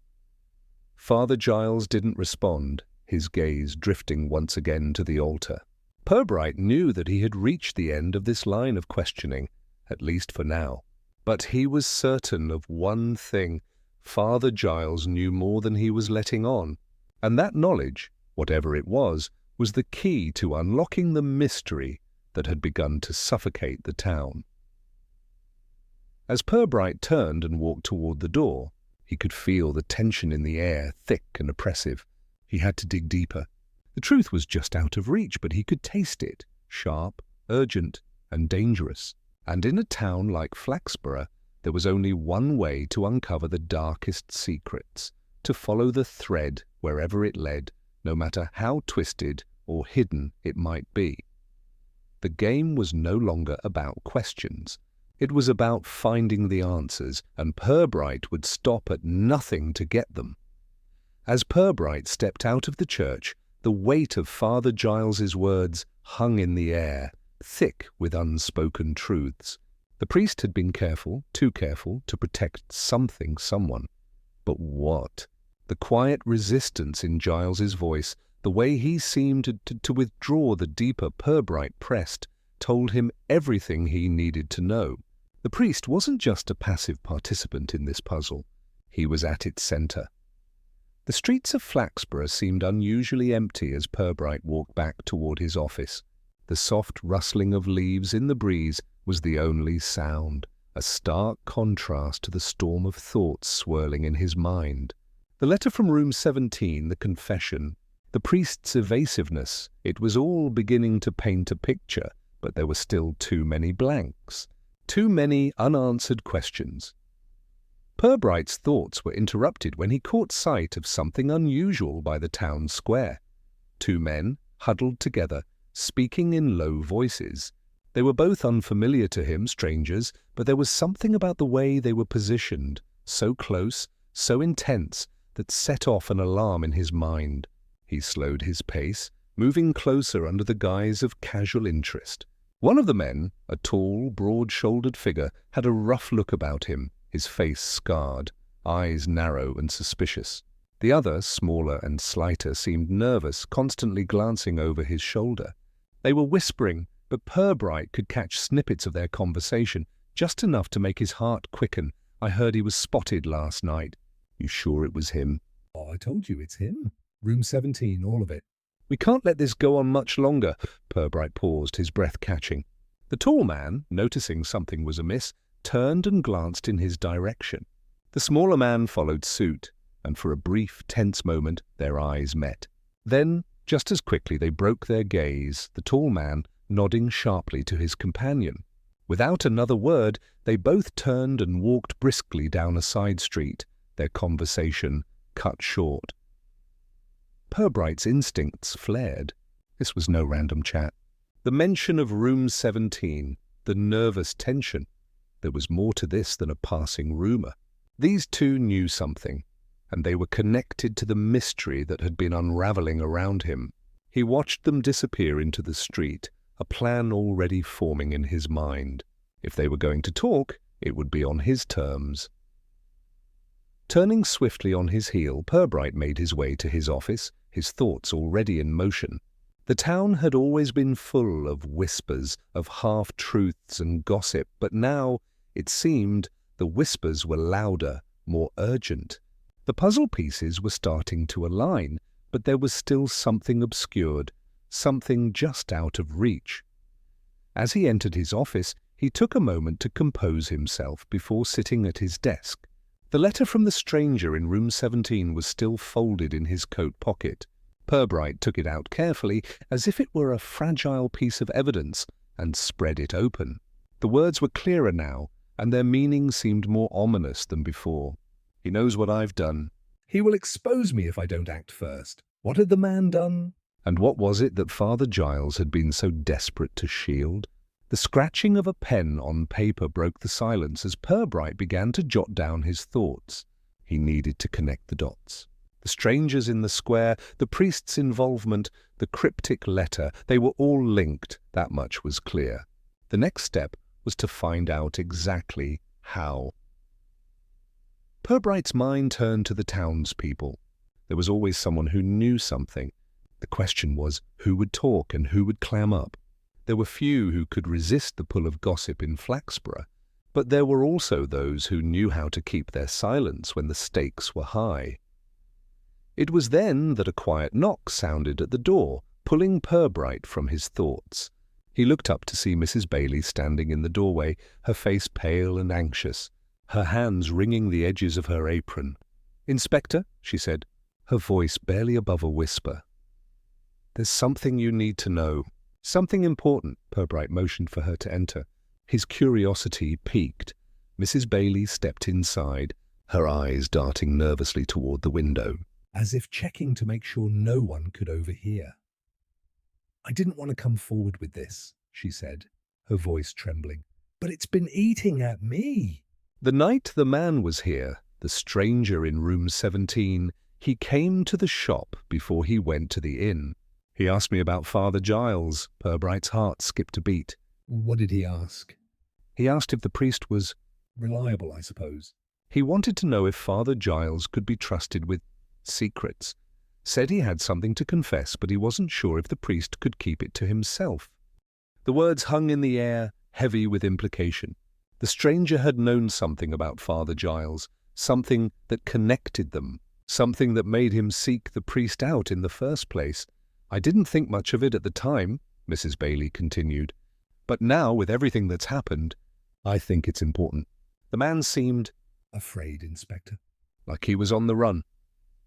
Father Giles didn't respond, his gaze drifting once again to the altar. Purbright knew that he had reached the end of this line of questioning, at least for now. But he was certain of one thing. Father Giles knew more than he was letting on, and that knowledge, whatever it was the key to unlocking the mystery that had begun to suffocate the town. As Purbright turned and walked toward the door, he could feel the tension in the air, thick and oppressive. He had to dig deeper. The truth was just out of reach, but he could taste it, sharp, urgent, and dangerous. And in a town like Flaxborough, there was only one way to uncover the darkest secrets, to follow the thread wherever it led, no matter how twisted or hidden it might be. The game was no longer about questions. It was about finding the answers, and Purbright would stop at nothing to get them. As Purbright stepped out of the church, the weight of Father Giles's words hung in the air, thick with unspoken truths. The priest had been careful, too careful, to protect someone. But what? The quiet resistance in Giles's voice, the way he seemed to withdraw the deeper Purbright pressed, told him everything he needed to know. The priest wasn't just a passive participant in this puzzle. He was at its center. The streets of Flaxborough seemed unusually empty as Purbright walked back toward his office. The soft rustling of leaves in the breeze was the only sound, a stark contrast to the storm of thoughts swirling in his mind. The letter from room 17, the confession, the priest's evasiveness, it was all beginning to paint a picture, but there were still too many blanks, too many unanswered questions. Purbright's thoughts were interrupted when he caught sight of something unusual by the town square. Two men, huddled together, speaking in low voices. They were both unfamiliar to him, strangers, but there was something about the way they were positioned, so close, so intense, that set off an alarm in his mind. He slowed his pace, moving closer under the guise of casual interest. One of the men, a tall, broad-shouldered figure, had a rough look about him, his face scarred, eyes narrow and suspicious. The other, smaller and slighter, seemed nervous, constantly glancing over his shoulder. They were whispering, but Purbright could catch snippets of their conversation, just enough to make his heart quicken. "I heard he was spotted last night." "You sure it was him?" "Oh, I told you it's him. Room 17, all of it." "We can't let this go on much longer." Purbright paused, his breath catching. The tall man, noticing something was amiss, turned and glanced in his direction. The smaller man followed suit, and for a brief, tense moment their eyes met. Then, just as quickly, they broke their gaze, the tall man nodding sharply to his companion. Without another word, they both turned and walked briskly down a side street, their conversation cut short. Purbright's instincts flared. This was no random chat. The mention of room 17, the nervous tension. There was more to this than a passing rumor. These two knew something, and they were connected to the mystery that had been unraveling around him. He watched them disappear into the street, a plan already forming in his mind. If they were going to talk, it would be on his terms. Turning swiftly on his heel, Purbright made his way to his office, his thoughts already in motion. The town had always been full of whispers, of half-truths and gossip, but now, it seemed, the whispers were louder, more urgent. The puzzle pieces were starting to align, but there was still something obscured, something just out of reach. As he entered his office, he took a moment to compose himself before sitting at his desk. The letter from the stranger in room 17 was still folded in his coat pocket. Purbright took it out carefully, as if it were a fragile piece of evidence, and spread it open. The words were clearer now, and their meaning seemed more ominous than before. "He knows what I've done." "He will expose me if I don't act first." What had the man done? And what was it that Father Giles had been so desperate to shield? The scratching of a pen on paper broke the silence as Purbright began to jot down his thoughts. He needed to connect the dots. The strangers in the square, the priest's involvement, the cryptic letter, they were all linked, that much was clear. The next step was to find out exactly how. Purbright's mind turned to the townspeople. There was always someone who knew something. The question was, who would talk and who would clam up? There were few who could resist the pull of gossip in Flaxborough, but there were also those who knew how to keep their silence when the stakes were high. It was then that a quiet knock sounded at the door, pulling Purbright from his thoughts. He looked up to see Mrs. Bailey standing in the doorway, her face pale and anxious, her hands wringing the edges of her apron. "Inspector," she said, her voice barely above a whisper. "There's something you need to know. Something important." Purbright motioned for her to enter. His curiosity piqued. Mrs. Bailey stepped inside, her eyes darting nervously toward the window, as if checking to make sure no one could overhear. "I didn't want to come forward with this," she said, her voice trembling, "but it's been eating at me." "The night the man was here, the stranger in room 17, he came to the shop before he went to the inn. He asked me about Father Giles." Purbright's heart skipped a beat. "What did he ask?" "He asked if the priest was reliable, I suppose." He wanted to know if Father Giles could be trusted with secrets. Said he had something to confess, but he wasn't sure if the priest could keep it to himself." The words hung in the air, heavy with implication. The stranger had known something about Father Giles, something that connected them, something that made him seek the priest out in the first place. "I didn't think much of it at the time," Mrs. Bailey continued. "But now, with everything that's happened, I think it's important." The man seemed "Afraid, Inspector?" like he was on the run.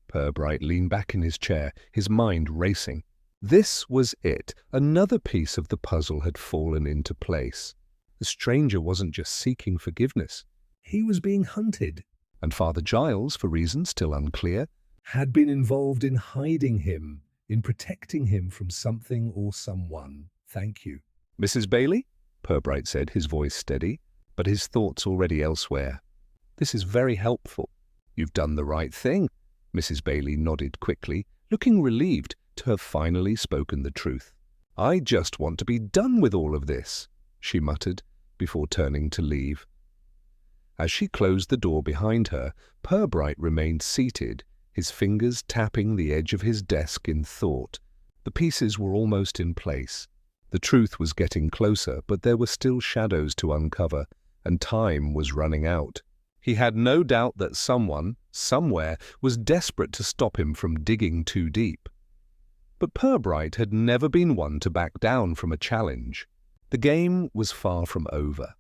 Purbright leaned back in his chair, his mind racing. This was it. Another piece of the puzzle had fallen into place. The stranger wasn't just seeking forgiveness. He was being hunted. And Father Giles, for reasons still unclear, had been involved in hiding him, in protecting him from something or someone. "Thank you." "Mrs. Bailey?" Purbright said, his voice steady, but his thoughts already elsewhere. "This is very helpful. You've done the right thing." Mrs. Bailey nodded quickly, looking relieved to have finally spoken the truth. "I just want to be done with all of this," she muttered, before turning to leave. As she closed the door behind her, Purbright remained seated, his fingers tapping the edge of his desk in thought. The pieces were almost in place. The truth was getting closer, but there were still shadows to uncover, and time was running out. He had no doubt that someone, somewhere, was desperate to stop him from digging too deep. But Purbright had never been one to back down from a challenge. The game was far from over.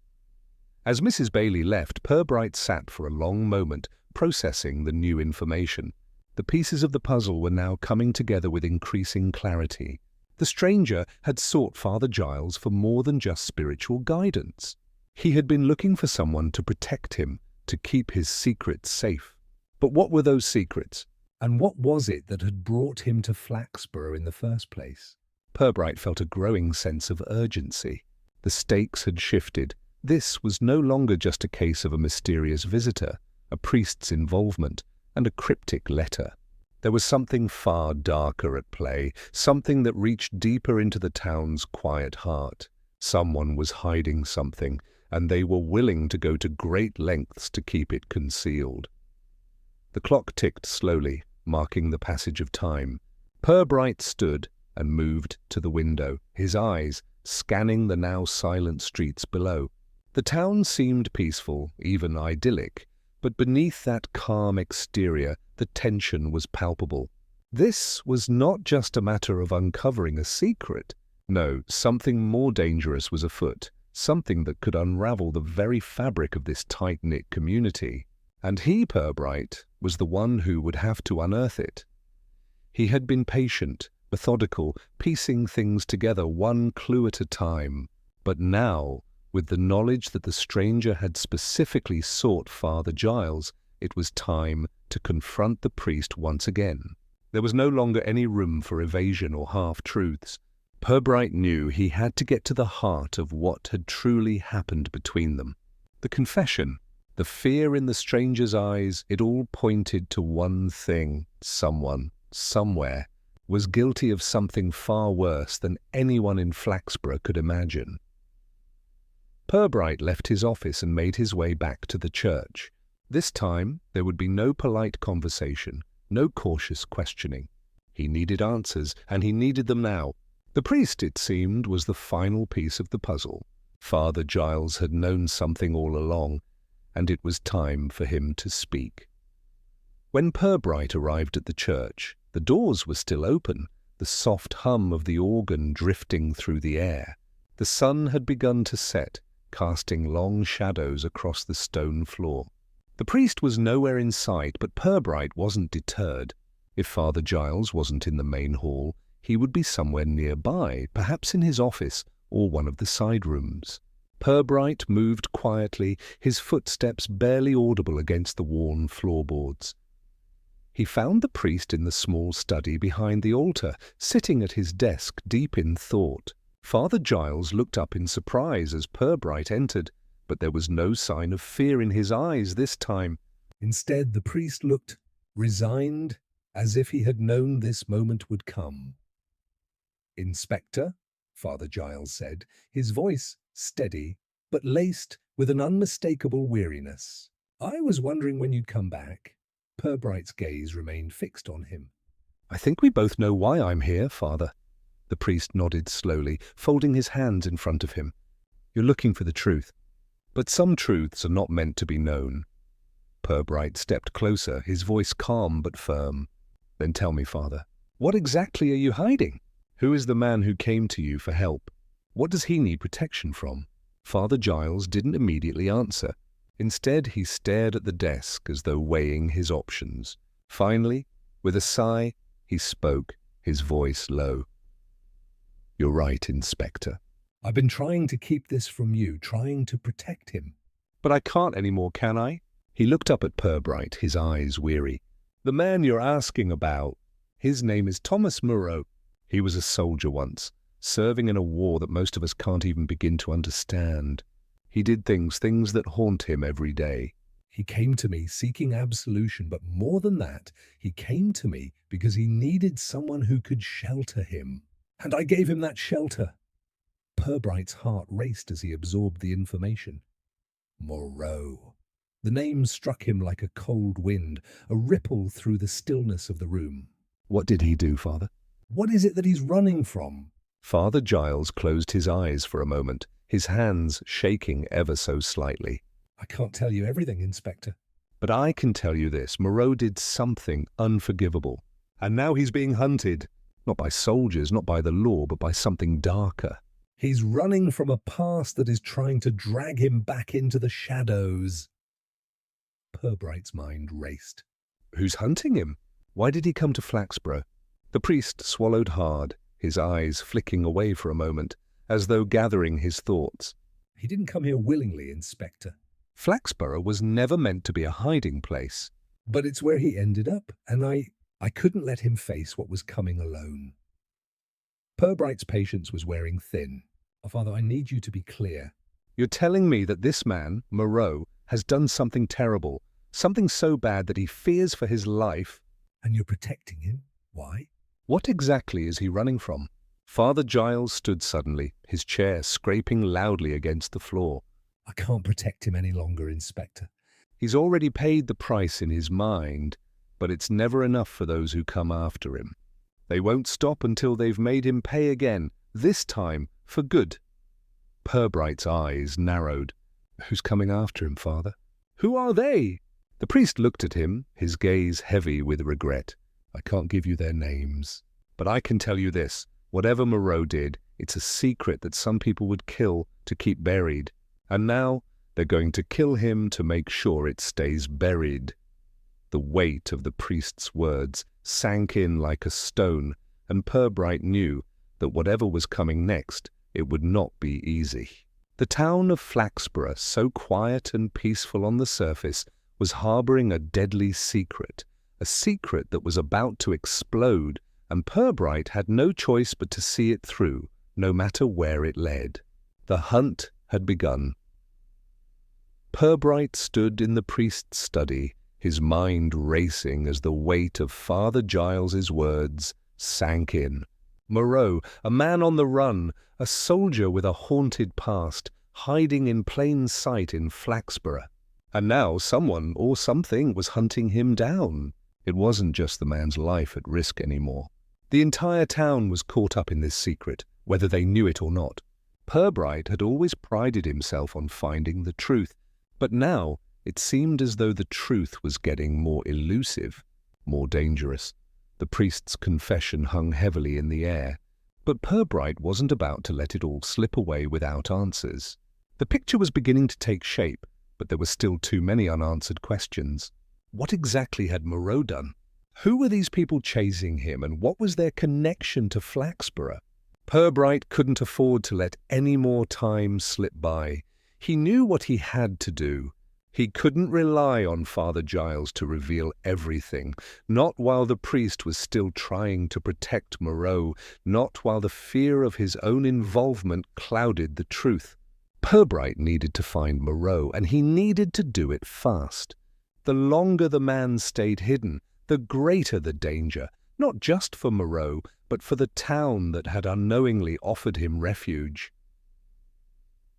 As Mrs. Bailey left, Purbright sat for a long moment, processing the new information. The pieces of the puzzle were now coming together with increasing clarity. The stranger had sought Father Giles for more than just spiritual guidance. He had been looking for someone to protect him, to keep his secrets safe. But what were those secrets? And what was it that had brought him to Flaxborough in the first place? Purbright felt a growing sense of urgency. The stakes had shifted. This was no longer just a case of a mysterious visitor, a priest's involvement, and a cryptic letter. There was something far darker at play, something that reached deeper into the town's quiet heart. Someone was hiding something, and they were willing to go to great lengths to keep it concealed. The clock ticked slowly, marking the passage of time. Purbright stood and moved to the window, his eyes scanning the now silent streets below. The town seemed peaceful, even idyllic, but beneath that calm exterior, the tension was palpable. This was not just a matter of uncovering a secret. No, something more dangerous was afoot, something that could unravel the very fabric of this tight-knit community. And he, Purbright, was the one who would have to unearth it. He had been patient, methodical, piecing things together one clue at a time. But now, with the knowledge that the stranger had specifically sought Father Giles, it was time to confront the priest once again. There was no longer any room for evasion or half-truths. Purbright knew he had to get to the heart of what had truly happened between them. The confession, the fear in the stranger's eyes, it all pointed to one thing. Someone, somewhere, was guilty of something far worse than anyone in Flaxborough could imagine. Purbright left his office and made his way back to the church. This time, there would be no polite conversation, no cautious questioning. He needed answers, and he needed them now. The priest, it seemed, was the final piece of the puzzle. Father Giles had known something all along, and it was time for him to speak. When Purbright arrived at the church, the doors were still open, the soft hum of the organ drifting through the air. The sun had begun to set, casting long shadows across the stone floor. The priest was nowhere in sight, but Purbright wasn't deterred. If Father Giles wasn't in the main hall, he would be somewhere nearby, perhaps in his office or one of the side rooms. Purbright moved quietly, his footsteps barely audible against the worn floorboards. He found the priest in the small study behind the altar, sitting at his desk deep in thought. Father Giles looked up in surprise as Purbright entered, but there was no sign of fear in his eyes this time. Instead, the priest looked resigned, as if he had known this moment would come. "Inspector," Father Giles said, his voice steady, but laced with an unmistakable weariness. "I was wondering when you'd come back." Purbright's gaze remained fixed on him. "I think we both know why I'm here, Father." The priest nodded slowly, folding his hands in front of him. "You're looking for the truth. But some truths are not meant to be known." Purbright stepped closer, his voice calm but firm. "Then tell me, Father, what exactly are you hiding? Who is the man who came to you for help? What does he need protection from?" Father Giles didn't immediately answer. Instead, he stared at the desk as though weighing his options. Finally, with a sigh, he spoke, his voice low. "You're right, Inspector. "I've been trying to keep this from you, trying to protect him." But I can't anymore, can I?" He looked up at Purbright, his eyes weary. "The man you're asking about, his name is Thomas Moreau. He was a soldier once, serving in a war that most of us can't even begin to understand. He did things that haunt him every day." "He came to me seeking absolution, but more than that, he came to me because he needed someone who could shelter him. And I gave him that shelter." Purbright's heart raced as he absorbed the information. Moreau. The name struck him like a cold wind, a ripple through the stillness of the room. "What did he do, Father?" "What is it that he's running from?" Father Giles closed his eyes for a moment, his hands shaking ever so slightly. "I can't tell you everything, Inspector." "But I can tell you this, Moreau did something unforgivable. And now he's being hunted, not by soldiers, not by the law, but by something darker." "He's running from a past that is trying to drag him back into the shadows." Purbright's mind raced. "Who's hunting him? Why did he come to Flaxborough?" The priest swallowed hard, his eyes flicking away for a moment, as though gathering his thoughts. "He didn't come here willingly, Inspector." "Flaxborough was never meant to be a hiding place." "But it's where he ended up, and I couldn't let him face what was coming alone." Purbright's patience was wearing thin. "Father, I need you to be clear." "You're telling me that this man, Moreau, has done something terrible, something so bad that he fears for his life?" "And you're protecting him? Why?" "What exactly is he running from?" Father Giles stood suddenly, his chair scraping loudly against the floor. "I can't protect him any longer, Inspector." "He's already paid the price in his mind, but it's never enough for those who come after him. They won't stop until they've made him pay again, this time for good." Purbright's eyes narrowed. "Who's coming after him, Father? Who are they?" The priest looked at him, his gaze heavy with regret. "I can't give you their names, but I can tell you this. Whatever Moreau did, it's a secret that some people would kill to keep buried. And now they're going to kill him to make sure it stays buried." The weight of the priest's words sank in like a stone, and Purbright knew that whatever was coming next, it would not be easy. The town of Flaxborough, so quiet and peaceful on the surface, was harboring a deadly secret, a secret that was about to explode, and Purbright had no choice but to see it through, no matter where it led. The hunt had begun. Purbright stood in the priest's study, his mind racing as the weight of Father Giles's words sank in. Moreau, a man on the run, a soldier with a haunted past, hiding in plain sight in Flaxborough. And now someone or something was hunting him down. It wasn't just the man's life at risk anymore. The entire town was caught up in this secret, whether they knew it or not. Purbright had always prided himself on finding the truth, but now it seemed as though the truth was getting more elusive, more dangerous. The priest's confession hung heavily in the air, but Purbright wasn't about to let it all slip away without answers. The picture was beginning to take shape, but there were still too many unanswered questions. What exactly had Moreau done? Who were these people chasing him, and what was their connection to Flaxborough? Purbright couldn't afford to let any more time slip by. He knew what he had to do. He couldn't rely on Father Giles to reveal everything, not while the priest was still trying to protect Moreau, not while the fear of his own involvement clouded the truth. Purbright needed to find Moreau, and he needed to do it fast. The longer the man stayed hidden, the greater the danger, not just for Moreau, but for the town that had unknowingly offered him refuge.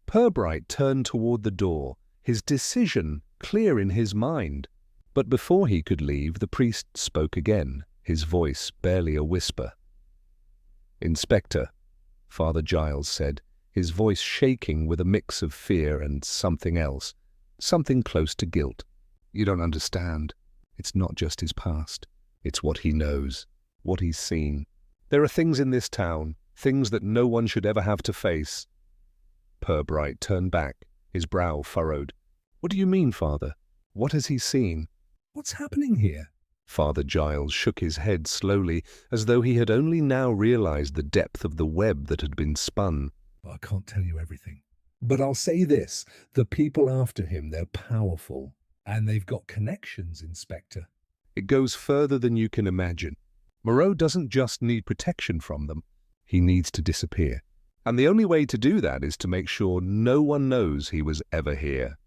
Purbright turned toward the door, his decision clear in his mind. But before he could leave, the priest spoke again, his voice barely a whisper. "Inspector," Father Giles said, his voice shaking with a mix of fear and something else, something close to guilt. "You don't understand. It's not just his past. It's what he knows, what he's seen. There are things in this town, things that no one should ever have to face." Purbright turned back, his brow furrowed. "What do you mean, Father? What has he seen?" What's happening here? Father Giles shook his head slowly, as though he had only now realized the depth of the web that had been spun. I can't tell you everything. But I'll say this, the people after him, they're powerful. And they've got connections, Inspector. It goes further than you can imagine. Moreau doesn't just need protection from them. He needs to disappear. And the only way to do that is to make sure no one knows he was ever here.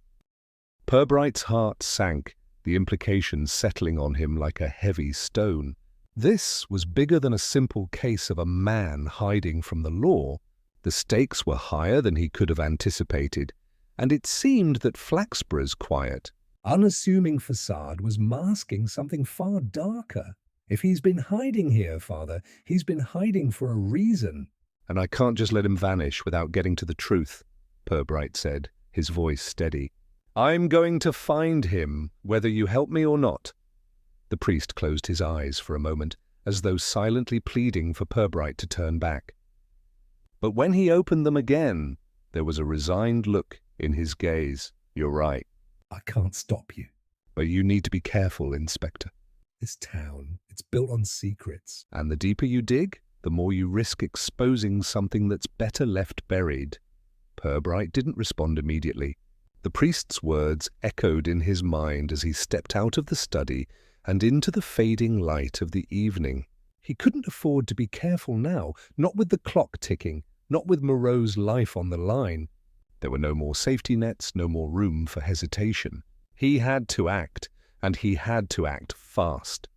Purbright's heart sank, the implications settling on him like a heavy stone. This was bigger than a simple case of a man hiding from the law. The stakes were higher than he could have anticipated, and it seemed that Flaxborough's quiet, Unassuming facade was masking something far darker. If he's been hiding here, Father, he's been hiding for a reason. "And I can't just let him vanish without getting to the truth," Purbright said, his voice steady. "I'm going to find him, whether you help me or not." The priest closed his eyes for a moment, as though silently pleading for Purbright to turn back. But when he opened them again, there was a resigned look in his gaze. "You're right. I can't stop you. But you need to be careful, Inspector. This town, it's built on secrets. And the deeper you dig, the more you risk exposing something that's better left buried." Purbright didn't respond immediately. The priest's words echoed in his mind as he stepped out of the study and into the fading light of the evening. He couldn't afford to be careful now, not with the clock ticking, not with Moreau's life on the line. There were no more safety nets, no more room for hesitation. He had to act, and he had to act fast.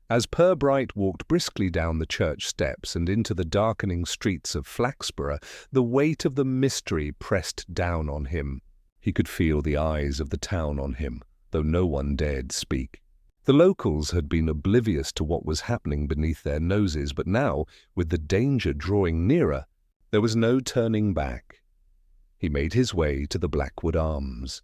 As Purbright walked briskly down the church steps and into the darkening streets of Flaxborough, the weight of the mystery pressed down on him. He could feel the eyes of the town on him, though no one dared speak. The locals had been oblivious to what was happening beneath their noses, but now, with the danger drawing nearer, there was no turning back. He made his way to the Blackwood Arms.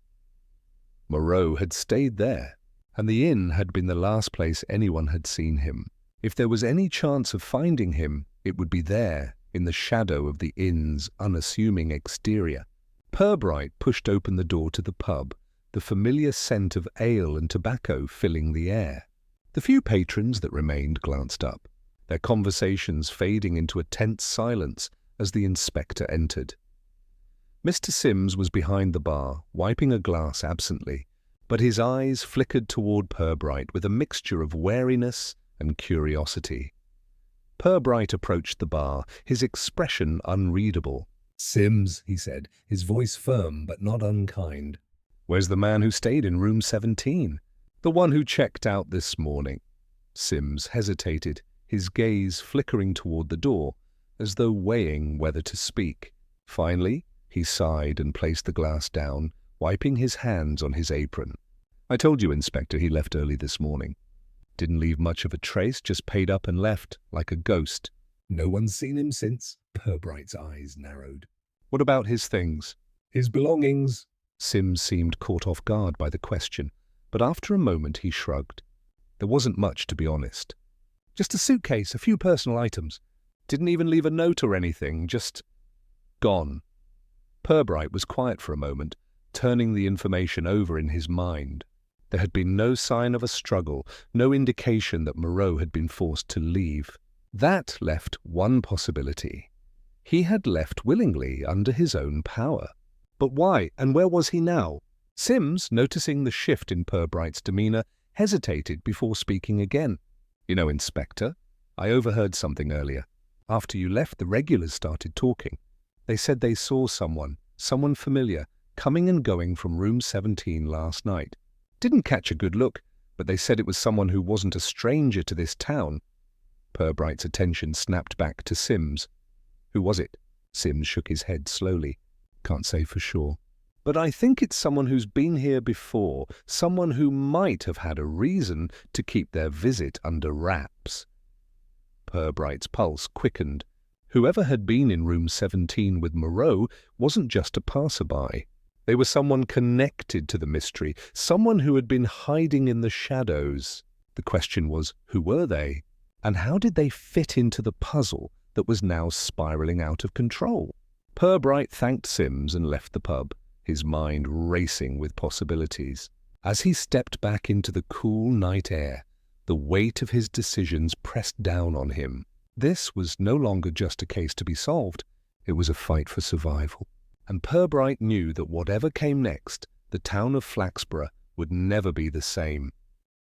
Moreau had stayed there, and the inn had been the last place anyone had seen him. If there was any chance of finding him, it would be there, in the shadow of the inn's unassuming exterior. Purbright pushed open the door to the pub, the familiar scent of ale and tobacco filling the air. The few patrons that remained glanced up, their conversations fading into a tense silence as the inspector entered. Mr. Sims was behind the bar, wiping a glass absently, but his eyes flickered toward Purbright with a mixture of wariness and curiosity. Purbright approached the bar, his expression unreadable. "Sims," he said, his voice firm but not unkind. "Where's the man who stayed in room 17? The one who checked out this morning?" Sims hesitated, his gaze flickering toward the door, as though weighing whether to speak. Finally, he sighed and placed the glass down, wiping his hands on his apron. "I told you, Inspector, he left early this morning. Didn't leave much of a trace, just paid up and left, like a ghost." "No one's seen him since." Purbright's eyes narrowed. "What about his things?" "His belongings." Sims seemed caught off guard by the question, but after a moment he shrugged. There wasn't much, to be honest. "Just a suitcase, a few personal items. Didn't even leave a note or anything, just gone." Purbright was quiet for a moment, turning the information over in his mind. There had been no sign of a struggle, no indication that Moreau had been forced to leave. That left one possibility. He had left willingly under his own power. But why, and where was he now? Sims, noticing the shift in Purbright's demeanour, hesitated before speaking again. "You know, Inspector, I overheard something earlier. After you left, the regulars started talking. They said they saw someone familiar, coming and going from room 17 last night. Didn't catch a good look, but they said it was someone who wasn't a stranger to this town." Purbright's attention snapped back to Sims. "Who was it?" Sims shook his head slowly. "Can't say for sure. But I think it's someone who's been here before, someone who might have had a reason to keep their visit under wraps." Purbright's pulse quickened. Whoever had been in room 17 with Moreau wasn't just a passerby. They were someone connected to the mystery, someone who had been hiding in the shadows. The question was, who were they? And how did they fit into the puzzle that was now spiraling out of control? Purbright thanked Sims and left the pub, his mind racing with possibilities. As he stepped back into the cool night air, the weight of his decisions pressed down on him. This was no longer just a case to be solved. It was a fight for survival. And Purbright knew that whatever came next, the town of Flaxborough would never be the same.